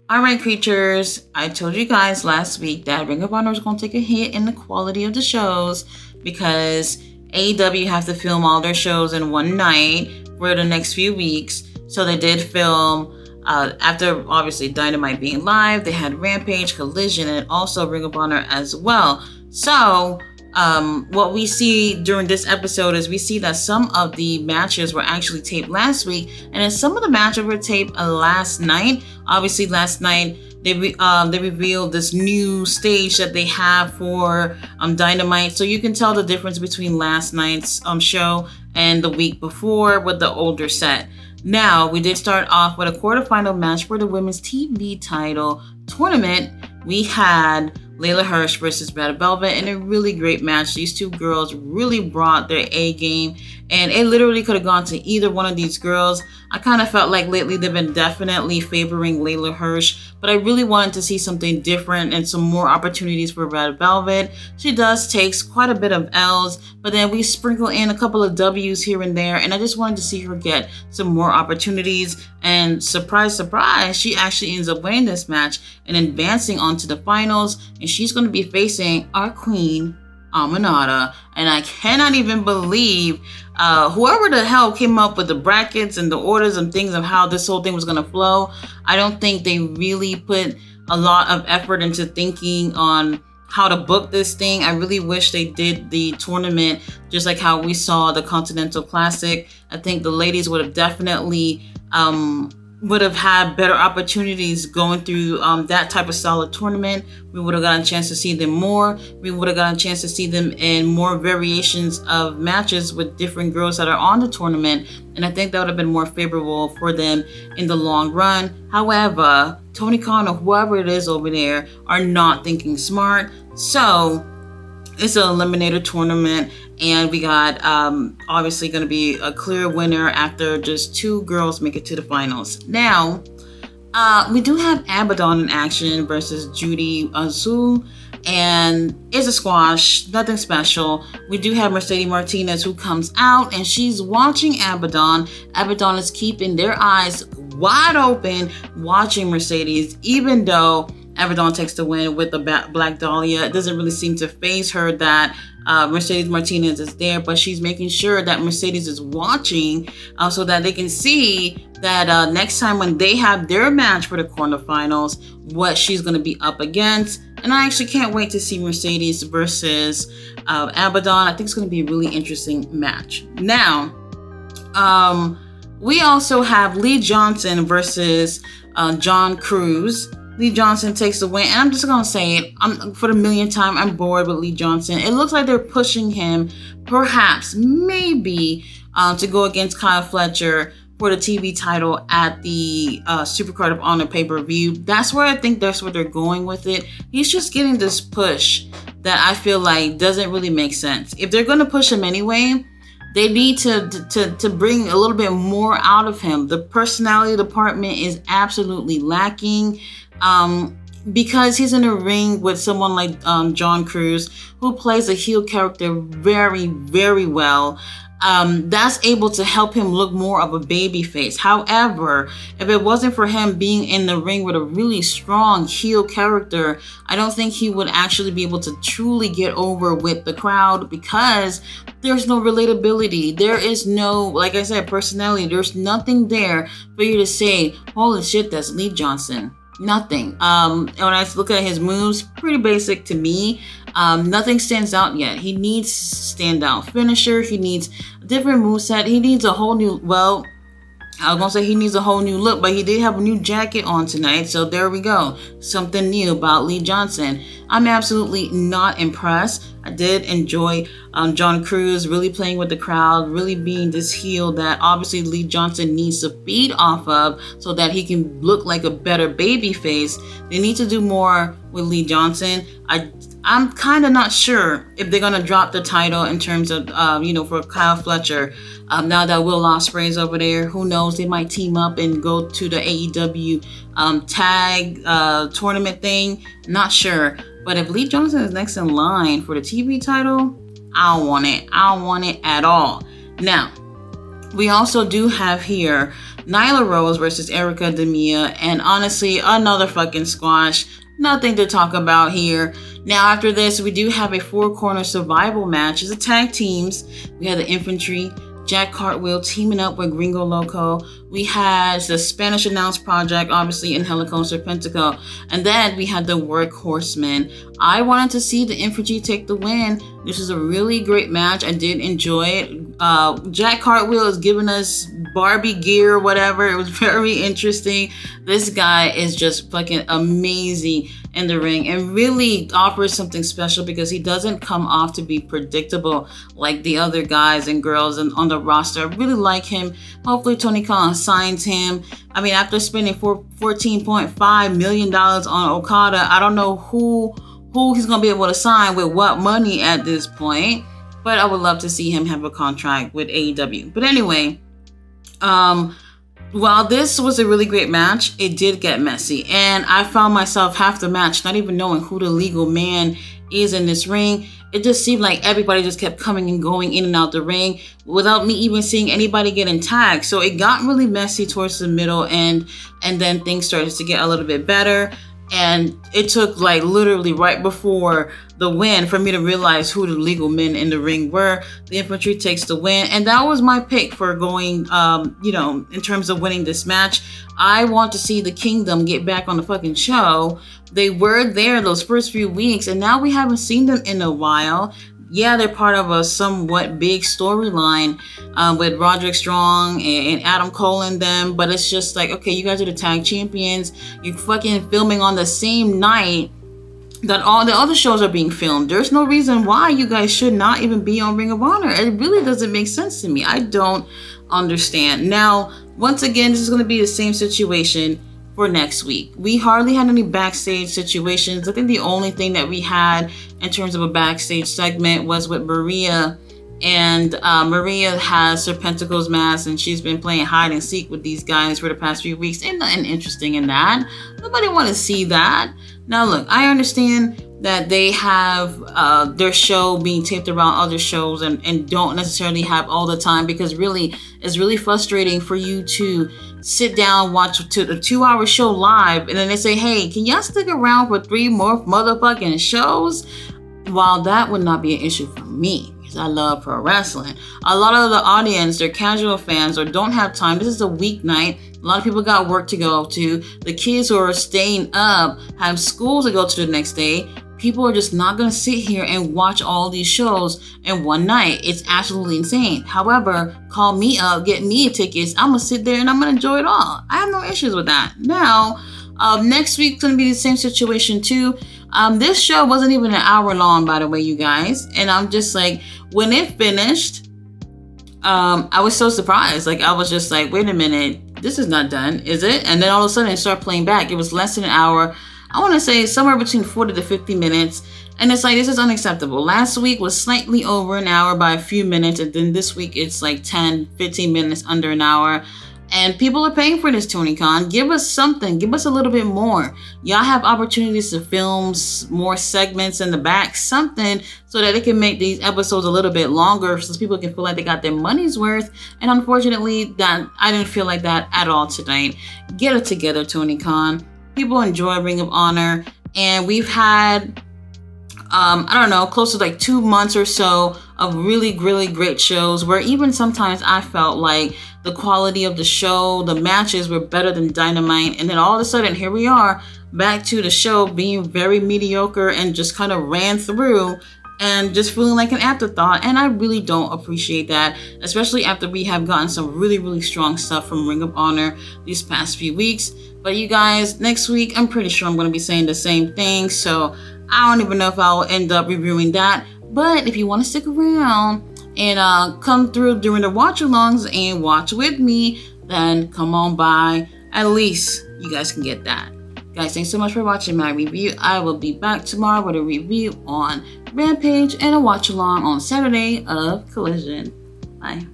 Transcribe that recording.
All right, creatures. I told you guys last week that Ring of Honor is going to take a hit in the quality of the shows because AEW have to film all their shows in one night for the next few weeks. So they did film after obviously Dynamite being live. They had Rampage, Collision, and also Ring of Honor as well. So what we see during this episode is we see that some of the matches were actually taped last week, and then some of the matches were taped last night. Obviously, last night they revealed this new stage that they have for Dynamite, so you can tell the difference between last night's show and the week before with the older set. Now, we did start off with a quarterfinal match for the women's TV title tournament. We had Layla Hirsch versus Red Velvet in a really great match. These two girls really brought their A game, and it literally could have gone to either one of these girls. I kind of felt like lately they've been definitely favoring Layla Hirsch, but I really wanted to see something different and some more opportunities for Red Velvet. She does takes quite a bit of L's, but then we sprinkle in a couple of W's here and there, and I just wanted to see her get some more opportunities. And surprise, surprise, she actually ends up winning this match and advancing onto the finals, and she's going to be facing our queen, Aminata. And I cannot even believe whoever the hell came up with the brackets and the orders and things of how this whole thing was going to flow. I don't think they really put a lot of effort into thinking on how to book this thing. I really wish they did the tournament just like how we saw the Continental Classic. I think the ladies would have definitely would have had better opportunities going through that type of solid tournament. We would have gotten a chance to see them more. We would have gotten a chance to see them in more variations of matches with different girls that are on the tournament. And I think that would have been more favorable for them in the long run. However, Tony Khan or whoever it is over there are not thinking smart. So it's an eliminator tournament, and we got obviously going to be a clear winner after just two girls make it to the finals. Now, we do have Abaddon in action versus Judy Azul, and it's a squash, nothing special. We do have Mercedes Martinez who comes out, and she's watching Abaddon. Abaddon is keeping their eyes wide open watching Mercedes, even though Abaddon takes the win with the Black Dahlia. It doesn't really seem to faze her that Mercedes Martinez is there, but she's making sure that Mercedes is watching so that they can see that next time when they have their match for the quarterfinals, what she's going to be up against. And I actually can't wait to see Mercedes versus Abaddon. I think it's going to be a really interesting match. Now, we also have Lee Johnson versus John Cruz. Lee Johnson takes the win, and I'm just going to say it, for the millionth time, I'm bored with Lee Johnson. It looks like they're pushing him, perhaps, maybe, to go against Kyle Fletcher for the TV title at the Supercard of Honor pay-per-view. That's where I think that's where they're going with it. He's just getting this push that I feel like doesn't really make sense. If they're going to push him anyway, they need to bring a little bit more out of him. The personality department is absolutely lacking. Because he's in a ring with someone like John Cruz, who plays a heel character very, very well. That's able to help him look more of a baby face. However, if it wasn't for him being in the ring with a really strong heel character, I don't think he would actually be able to truly get over with the crowd, because there's no relatability. There is no, like I said, personality. There's nothing there for you to say, holy shit, that's Lee Johnson. Nothing. When I look at his moves, pretty basic to me. Nothing stands out yet. He needs standout finisher. He needs a different moveset. He needs a whole new, well, I was going to say he needs a whole new look, but he did have a new jacket on tonight. So there we go. Something new about Lee Johnson. I'm absolutely not impressed. I did enjoy John Cruz really playing with the crowd, really being this heel that obviously Lee Johnson needs to feed off of so that he can look like a better baby face. They need to do more with Lee Johnson. I'm kind of not sure if they're going to drop the title in terms of, for Kyle Fletcher. Now that Will Ospreay's over there, who knows? They might team up and go to the AEW tag tournament thing. Not sure. But if Lee Johnson is next in line for the TV title, I don't want it. I don't want it at all. Now, we also do have here Nyla Rose versus Erica Demia, and honestly, another fucking squash. Nothing to talk about here. Now, after this, we do have a 4-corner survival match. It's a tag teams. We had the Infantry, Jack Cartwheel teaming up with Gringo Loco. We had the Spanish Announce Project, obviously, in Helico Serpentico. And then we had the Workhorsemen. I wanted to see the Infantry take the win. This is a really great match. I did enjoy it. Jack Cartwheel is giving us Barbie gear or whatever. It was very interesting. This guy is just fucking amazing in the ring and really offers something special because he doesn't come off to be predictable like the other guys and girls on the roster. I really like him. Hopefully Tony Khan signs him. I mean, after spending $14.5 million on Okada, I don't know who he's going to be able to sign with what money at this point, but I would love to see him have a contract with AEW. But anyway, while this was a really great match, it did get messy. And I found myself half the match not even knowing who the legal man is in this ring. It just seemed like everybody just kept coming and going in and out the ring without me even seeing anybody getting tagged. So it got really messy towards the middle and then things started to get a little bit better. And it took like literally right before the win for me to realize who the legal men in the ring were. The Infantry takes the win. And that was my pick for going, in terms of winning this match. I want to see the Kingdom get back on the fucking show. They were there those first few weeks and now we haven't seen them in a while. Yeah, they're part of a somewhat big storyline with Roderick Strong and Adam Cole and them, but it's just like, okay, you guys are the tag champions. You're fucking filming on the same night that all the other shows are being filmed. There's no reason why you guys should not even be on Ring of Honor. It really doesn't make sense to me. I don't understand. Now, once again, this is going to be the same situation for next week. We hardly had any backstage situations. I think the only thing that we had in terms of a backstage segment was with Maria. And Maria has Serpentico's mask and she's been playing hide and seek with these guys for the past few weeks. Ain't nothing interesting in that. Nobody want to see that. Now look, I understand that they have their show being taped around other shows and don't necessarily have all the time, because really it's really frustrating for you to sit down, watch a 2-hour show live, and then they say, hey, can y'all stick around for 3 more motherfucking shows? While that would not be an issue for me, because I love pro wrestling, a lot of the audience, they're casual fans or don't have time. This is a weeknight. A lot of people got work to go to. The kids who are staying up have school to go to the next day. People are just not going to sit here and watch all these shows in one night. It's absolutely insane. However, call me up, get me tickets. I'm going to sit there and I'm going to enjoy it all. I have no issues with that. Now, next week's going to be the same situation too. This show wasn't even an hour long, by the way, you guys. And I'm just like, when it finished, I was so surprised. Like, I was just like, wait a minute, this is not done, is it? And then all of a sudden it started playing back. It was less than an hour. I want to say somewhere between 40 to 50 minutes. And it's like, this is unacceptable. Last week was slightly over an hour by a few minutes. And then this week it's like 10, 15 minutes under an hour. And people are paying for this, Tony Khan. Give us something. Give us a little bit more. Y'all have opportunities to film more segments in the back, something so that they can make these episodes a little bit longer so people can feel like they got their money's worth. And unfortunately, that I didn't feel like that at all tonight. Get it together, Tony Khan. People enjoy Ring of Honor. And we've had, close to like 2 months or so of really, really great shows where even sometimes I felt like the quality of the show, the matches were better than Dynamite. And then all of a sudden, here we are back to the show being very mediocre and just kind of ran through and just feeling like an afterthought. And I really don't appreciate that, especially after we have gotten some really, really strong stuff from Ring of Honor these past few weeks. But you guys, next week, I'm pretty sure I'm going to be saying the same thing. So I don't even know if I'll end up reviewing that. But if you want to stick around and come through during the watch-alongs and watch with me, then come on by. At least you guys can get that. Guys, thanks so much for watching my review. I will be back tomorrow with a review on Rampage and a watch-along on Saturday of Collision. Bye.